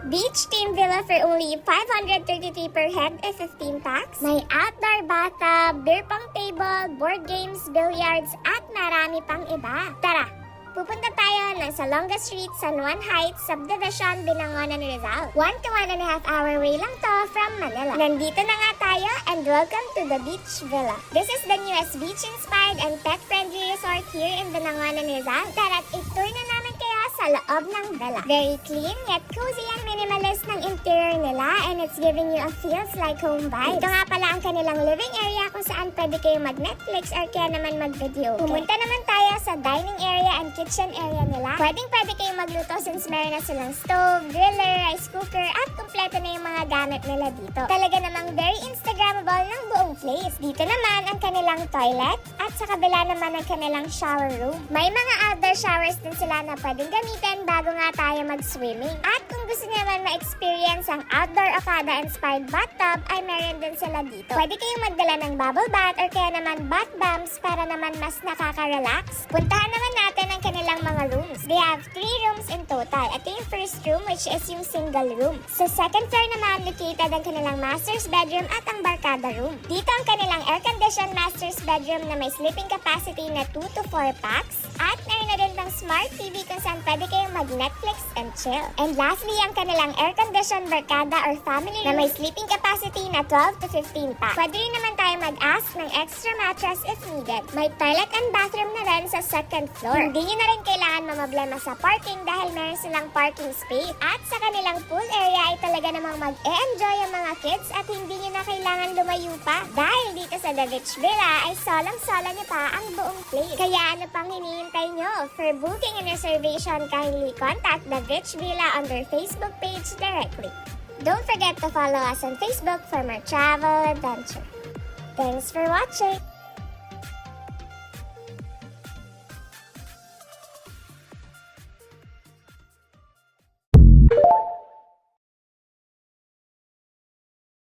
Beach team villa for only 533 per head or 15 packs. May outdoor bathtub, beer pong table, board games, billiards, at marami pang iba. Tara! Pupunta tayo ng Salonga Street, San Juan Heights, Subdivision, Binangonan, Rizal. 1 to 1.5 hour way lang to from Manila. Nandito na nga tayo and welcome to the Beach Villa. This is the newest beach-inspired and pet-friendly resort here in Binangonan, Rizal. Tara't i-tour na namin kayo sa loob ng villa. Very clean yet cozy and minimalist ng interior nila and it's giving you a feels like home vibe. Ito nga pala ang kanilang living area kung saan pwede kayong mag-Netflix or kaya naman mag-video. Pumunta naman tayo sa dining area and kitchen area nila. Pwede kayong magluto since meron na silang stove, griller, rice cooker at kumpleto na yung mga gamit nila dito. Talaga namang very Instagrammable ng buong place. Dito naman ang kanilang toilet at sa kabila naman ang kanilang shower room. May mga outdoor showers din sila na pwedeng gamitin bago nga tayo mag-swimming. At kung gusto niyo naman ma-experience ang outdoor Okada-inspired bathtub ay meron din sila dito. Pwede kayong magdala ng bubble bath or kaya naman bath bombs para naman mas nakaka-relax. Puntahan naman natin ang kanilang mga rooms. They have 3 rooms in total. Ito yung first room which is yung single room. Sa second floor naman located ang kanilang master's bedroom at ang barkada room. Dito ang kanilang air-conditioned master's bedroom na may sleeping capacity na 2 to 4 packs. At meron na din ng smart TV kung saan pwede kayong mag-Netflix and chill. And lastly, ang kanilang air-conditioned barkada or family room na may sleeping capacity na 12 to 15 packs. Pwede rin naman tayo mag-ask ng extra mattress if needed. May toilet and bathroom na rin sa second floor. Hindi nyo na rin kailangan mamablema sa parking dahil meron silang parking space. At sa kanilang pool area ay talaga namang mag-e-enjoy ang mga kids at hindi nyo na kailangan lumayo pa. Dahil dito sa The Beach Villa ay solang-sola nyo pa ang buong place. Kaya ano pang hinihintay nyo? For booking and reservation, kindly contact The Beach Villa on their Facebook page directly. Don't forget to follow us on Facebook for more travel adventure. Thanks for watching!